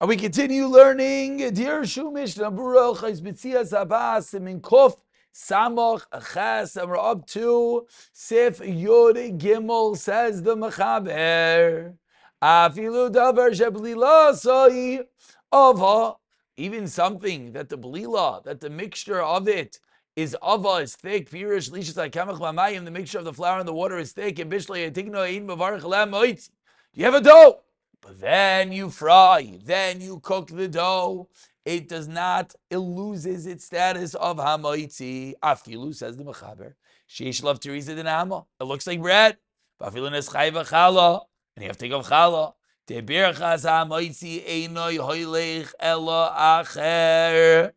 And we continue learning Dirshu Mishnah Berurah Chayz Betzias Hapas Siman Kuf Samoch Ches, and we're up to Sif Yod Gimel. Says the Mechaber, Afilu Davar Sheblila Soi Ava, even something that the blila, that the mixture of it is ava, is thick. Pirish lishas akamach lamayim, the mixture of the flour and the water is thick. And bishlei atigno ein mavarich lam moitzi. You have a dough. But then you fry, then you cook the dough. It does not, it loses its status of hamaitzi. Afilu, says the Mechaber, sheish lav teresa denama. It looks like bread. Afilu neschayva chala, and you have to take off chala. Tebirchas hamaitzi einoi hoylech ela acher.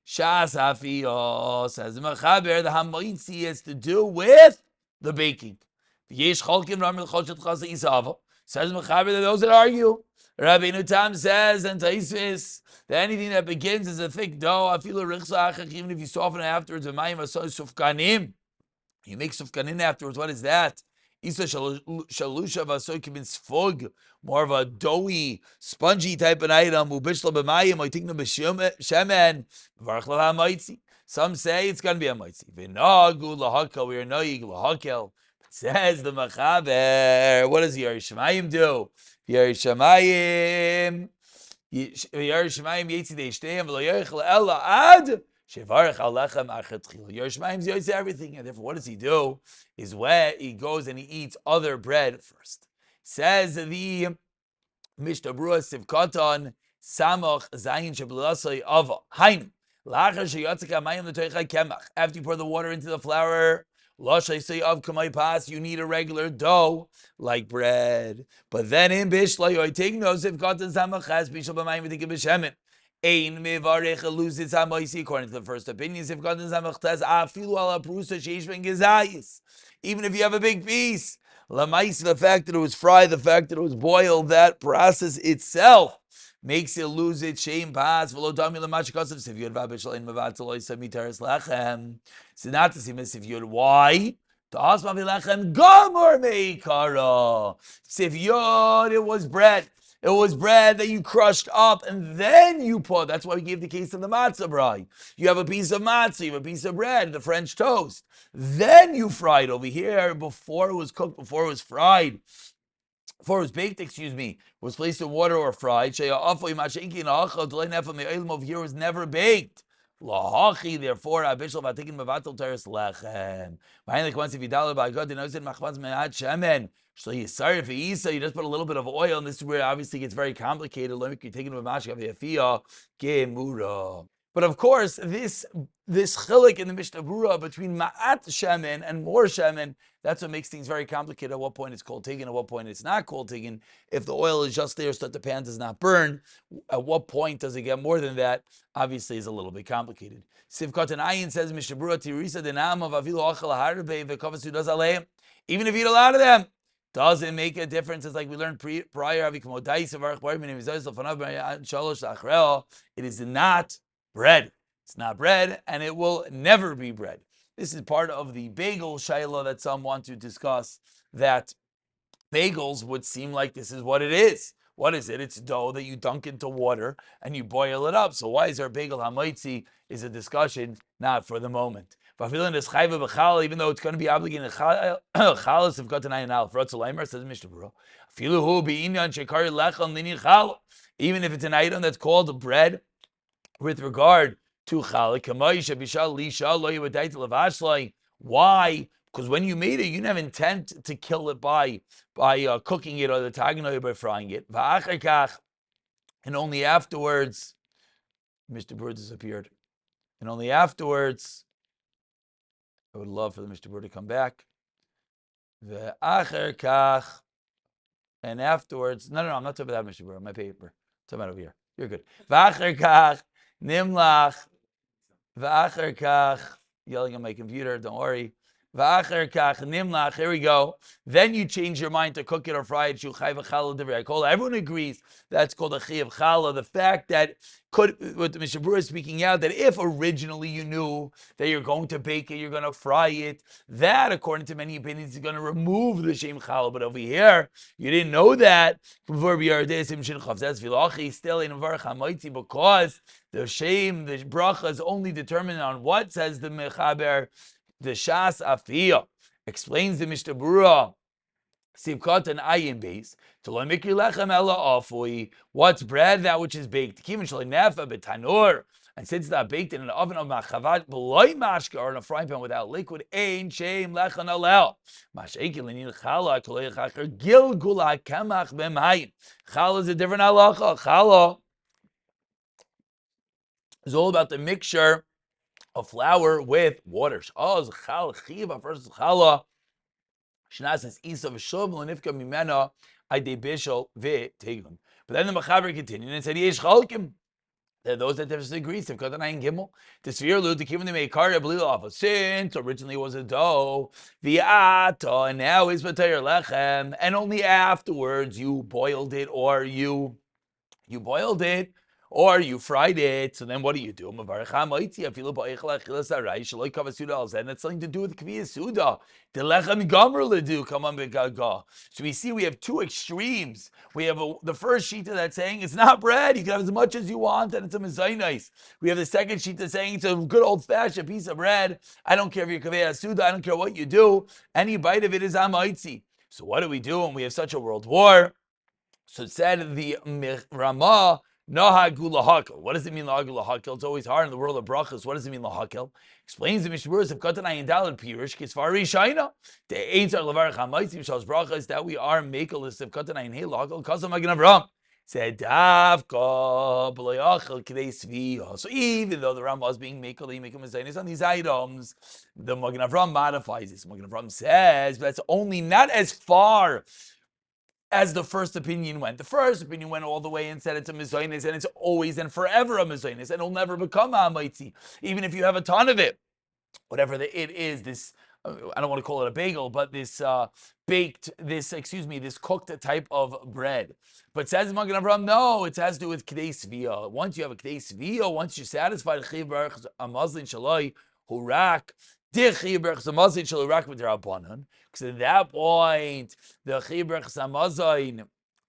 Shas hafiyos, says the Mechaber, the hamaitzi has to do with the baking. Yesh cholkim ramel choshet chasa isava. Says Mechaber that those that argue. Rabbeinu Tam says, and Taisvis, that anything that begins as a thick dough, even if you soften it afterwards, you make sufkanin afterwards. What is that? Isa shalusha vasoikim in sfog, more of a doughy, spongy type of item. Ubishla b'mayim, oitikna b'shemen, v'varach l'ha'maitzi. Some say it's going to be a maitzi. V'nagu l'hakel, we are noyig l'hakel. Says the Mechaber, what does Yerushalayim do? Yerushalayim yetzi deishteim v'lo yochel ela ad shevarech alechem achet tchil. Yerushalayim yotzi everything, and therefore what does he do? Is where he goes and he eats other bread first. Says the Mishnah Berurah Sivkaton Samoch Zayin Sheblasoi Ava Hainu Lachar Sheyatzek Hamayim L'Toichai Kemach. After you pour the water into the flour, you need a regular dough like bread. But then in Bishlay, Ein mevarech loses hamaisi, according to the first opinion. Even if you have a big piece, the fact that it was fried, the fact that it was boiled, that process itself makes it lose its shame pass. So not the same as Sifyud. Why? Sifyud, it was bread. It was bread that you crushed up and then you put. That's why we gave the case of the matzah brai. You have a piece of matzah, you have a piece of bread, the French toast. Then you fried. Over here, before it was cooked, before it was fried, before it was baked, was placed in water or fried. Over here was never baked. Therefore, you just put a little bit of oil, and this is where obviously it gets very complicated. But of course, this chilik in the Mishnah Berurah between ma'at shemen and more shemen, that's what makes things very complicated. At what point it's called tiggin, at what point it's not called tiggin. If the oil is just there so that the pan does not burn, at what point does it get more than that? Obviously, is a little bit complicated. Sivkot and Ayin says Mishnah Berurah tirisa denam of avilu achal harbe v'kavasu does aleim. Even if you eat a lot of them, doesn't make a difference. It's like we learned prior. It is not bread. It's not bread, and it will never be bread. This is part of the bagel shaila that some want to discuss, that bagels would seem like this is what it is. What is it? It's dough that you dunk into water and you boil it up. So why is there a bagel hamaitzi is a discussion, not for the moment. Even though it's going to be obligated chalas of Katan Al Frotzelaimer, says Mishnah Berurah. Even if it's an item that's called bread with regard to chalik, why? Because when you made it, you didn't have intent to kill it by cooking it or the tagnoi by frying it. And only afterwards, Mr. Bird disappeared. And only afterwards, I would love for the Mr. Bird to come back. And afterwards, no, I'm not talking about that, Mr. Bird. My paper. I'm talking about over here. You're good. Nimlach. Yelling at my computer. Don't worry. Here we go. Then you change your mind to cook it or fry it. Everyone agrees that's called a chiyav challah. The fact that what the Mishnah Berurah is speaking out, that if originally you knew that you're going to bake it, you're going to fry it, that because many opinions is going to remove the shem challah. But over here, you didn't know that. Still in because the shem, the bracha is only determined on what, says the mechaber. The Shas Afiyah explains the Mishnah Berurah. Sivkot and ayin base to lo mikri lechem ela afui. What's bread? That which is baked. Kivin shalei nefa betanur. And since that baked in an oven of machavat beloy mashka or in a frying pan without liquid, ein shem lechem alel. Masheikin lenin chala kolei chacher gilgula kamach b'mayim. Chala is a different halacha. Chala is all about the mixture of flour with water. Oh, chala chiva versus chala. Shnasas isa v'shov l'nifka mimena aydei bishol v'tegun. But then the Mechaber continued and said, Yesh chalkim. There are those that disagree. Sivkot anayin gimel. To sphere lu to kivin the meikar b'lila off. Since originally it was a dough, v'ata, and now is b'tayr lechem, and only afterwards you boiled it or you boiled it. Or you fried it, so then what do you do? And that's something to do with Kviyas Suda. The lechem gomer ledu, come on, begaga. So we see we have two extremes. We have the first shita that's saying it's not bread, you can have as much as you want, and it's a mezainis. We have the second shita saying it's a good old-fashioned piece of bread. I don't care if you're Kviyas Suda, I don't care what you do. Any bite of it is amaitzi. So what do we do when we have such a world war? So it said the Ramah, Nahag lahakil. What does it mean lahag lahakil? It's always hard in the world of brachas. What does it mean lahakil? Explains the Mishnah Berurah of Katan Ayin Daled Pirush Kisfari Shaina. The Eitzar Levarach Hamaitzi Mishals brachas that we are makelis of Katan Ayin Hey lahakil Kasam Magen Avram. Said Davka B'Loyachel K'dei Sviya. So even though the Rambam is being makel, make a mistake on these items, the Magen Avram modifies this. Magen Avram says that's only not as far as the first opinion went. The first opinion went all the way and said it's a mezainis, and it's always and forever a mezainis, and it'll never become a hamaitzi, even if you have a ton of it. Whatever it is, this, I don't want to call it a bagel, but this this cooked type of bread. But says Magen Avram, no, it has to do with k'dei svia. Once you have a k'dei svia, once you're satisfied, chiv baruch amazlin shaloi hurak, because at that point, the Chibrach Samazain,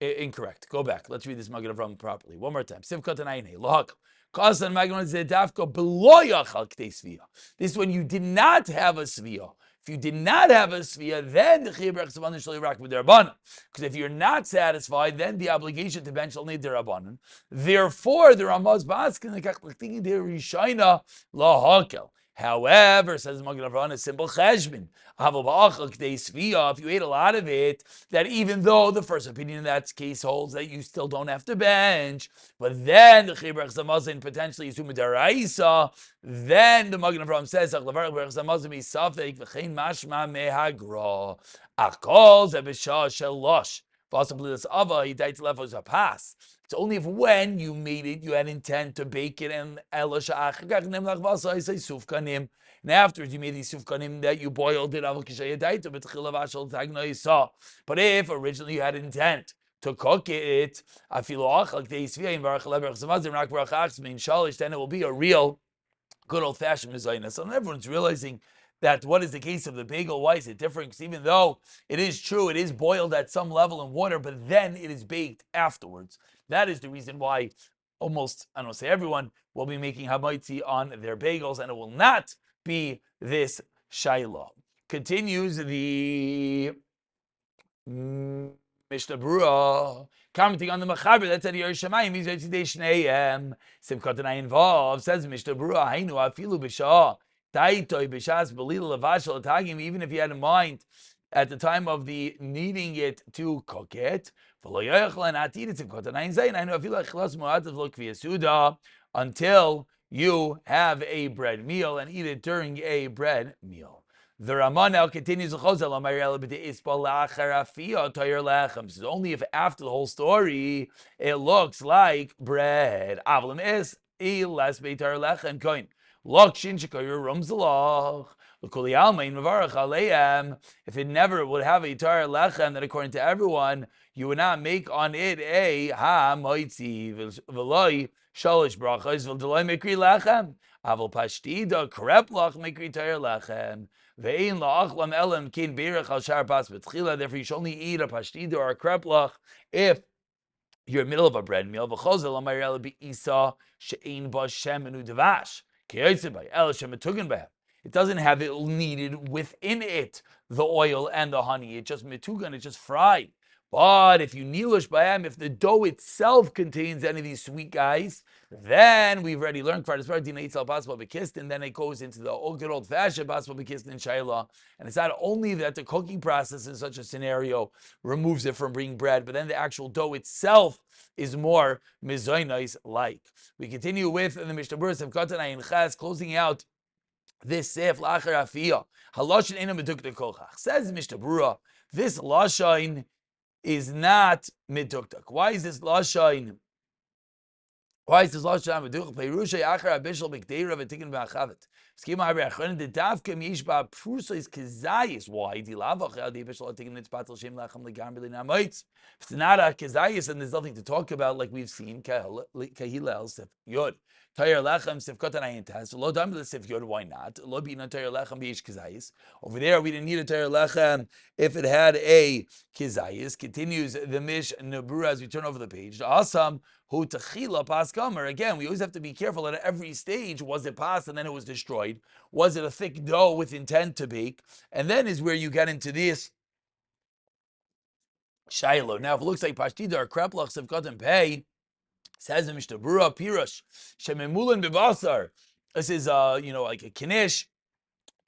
incorrect. Go back. Let's read this Magen Avram properly. One more time. Sivkot and Ayin Lohak. Kasan Magen Zedavka Beloyachal K'dei Svia. This is when you did not have a Svia. If you did not have a Svia, then the Chibrach Samazain shall Irak with Derabanan. Because if you're not satisfied, then the obligation to bench shall need Derabanan. Therefore, the Ramaz Baskin, the Kachlichting, the Rishaina Lahakel. However, says Magen Avram, a simple cheshbon. If you ate a lot of it, that even though the first opinion in that case holds that you still don't have to bench, but then the chibrach zamazin potentially is umedaraisa, then the Magen Avram says, mashma mehagra, akol zebisha shelosh. It's only if when you made it, you had intent to bake it, and afterwards you made these sufkanim that you boiled it. But if originally you had intent to cook it, then it will be a real good old-fashioned mezainis. So everyone's realizing that what is the case of the bagel? Why is it different? Because even though it is true, it is boiled at some level in water, but then it is baked afterwards. That is the reason why almost, I don't say everyone, will be making hamaitzi on their bagels, and it will not be this shaila. Continues the Mishnah Berurah, commenting on the Mechaber that said Yerushalayim is Yitzidei Shneim. Simchat Anayin Vav says Mishnah Berurah, Hainu Afilu B'Shah Taitoi B'Shas Belila Lavashal Tagim. Even if you had in mind at the time of the needing it to cook it, until you have a bread meal and eat it during a bread meal. The Ramah now continues. This is only if after the whole story it looks like bread. If it never would have a tar lechem, then according to everyone, you would not make on it a ha moitzi v'loi shalish brachos v'deloi mikri lechem. Aval pashtida kreplach mikri tar lechem. Ve'in la'achlam elam kin birach al shar pas b'tchila. Therefore, you should only eat a pashtida or a kreplach if you're in the middle of a bread meal. V'chozel amayel be'isa she'ein ba shemenu devash. Kiyotzei by el shemetugin behem. It doesn't have it needed within it, the oil and the honey. It's just metugan, it's just fried. But if you nilush bayam, if the dough itself contains any of these sweet guys, then we've already learned and then it goes into the good old-fashioned basma bekistin shayla. And it's not only that the cooking process in such a scenario removes it from being bread, but then the actual dough itself is more mizoinais like. We continue with the Mishnah Berurah of Katan Ayin Ches, closing out this sef lacher afiyah. Haloshin ena medukta kochach. Says Mishnah Berurah, this lashon is not meduktak. Why is this lashon? Why is this lashon meduktak? Peirushay achar abishal b'kdeira v'tikin b'achavet. Schema harbe achronin the davka mishba prusa is kezayis. Why? Di lavach el di abishal tikin nitzpatel shem lachem legam b'lina moitz. If it's not a kezayis and there's nothing to talk about, like we've seen kahilel sef yod. Tayar lechem sifkatan ayin tas. Lo dam l'sif yod. Why not? Lo b'ina tayar lechem b'ish kizayis. Over there, we didn't need a tayar lechem if it had a kizayis. Continues the Mishnah Berurah as we turn over the page. Asam hu techila pas kamer. Again, we always have to be careful at every stage. Was it pas and then it was destroyed? Was it a thick dough with intent to bake? And then is where you get into this shiloh. Now, if it looks like pashtida or kreplach sifkatan pei. Says the Mishnah Berurah Pirush Shememulin bebasar. This is like a knish,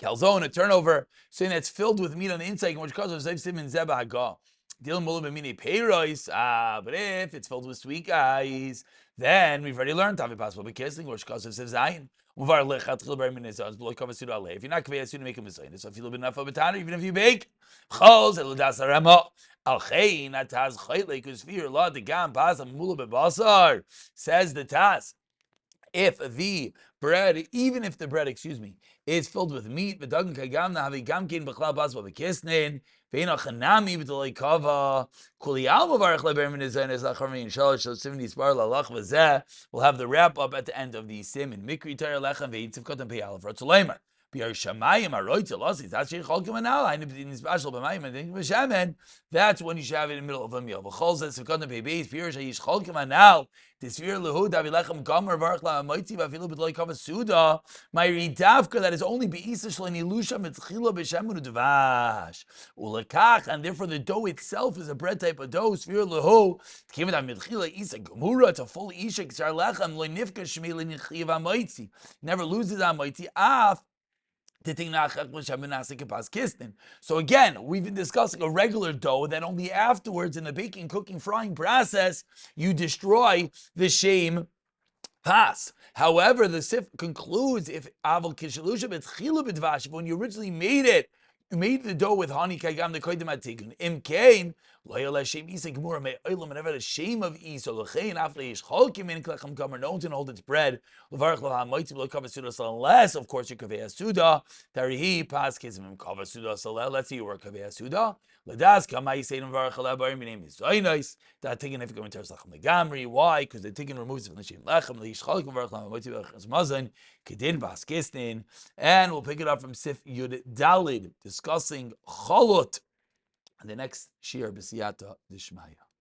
calzone, a turnover, saying that's filled with meat on the inside, which causes Siman zeba haga. Dealing mulin b'mini peiros. But if it's filled with sweet guys, then we've already learned tavi passport bekissing, which causes zayin. If you're not kaveh so if you live enough of a even if you bake, says the Taz. If the bread, even if the bread, is filled with meat, we'll have the wrap up at the end of the Siman. Mikri Torah lechem ve'itziv kotam peyalav rotzuleimer. That's when you should have it in the middle of a meal. My ridavka that is only and therefore the dough itself is a bread type of dough. To fully never loses a so again, we've been discussing a regular dough that only afterwards in the baking, cooking, frying process, you destroy the shame pas. However, the Sif concludes if aval kishalusha betchilu b'dvash, when you originally made it, you made the dough with honey kagam the koydem atikun. Imkain loyal Hashem isa gemura me olam whenever the shame of isa lechein after ish cholkim in klechem kamer no one to hold its bread levarach leha moitzi lo kavah suda unless of course you kaveh suda tarihi pas kizim kavah suda saleh. Let's see you work kaveh suda. Ladas kamay say levarach leha barim name is zaynais that taken if you go into lechem legamri. Why? Because the taken removes it from the shame lechem leish cholkim levarach leha moitzi bechas mazon kedin bas kistin. And we'll pick it up from Sif Yud Dalid discussing cholot. The next shir b'siyata d'shmaya.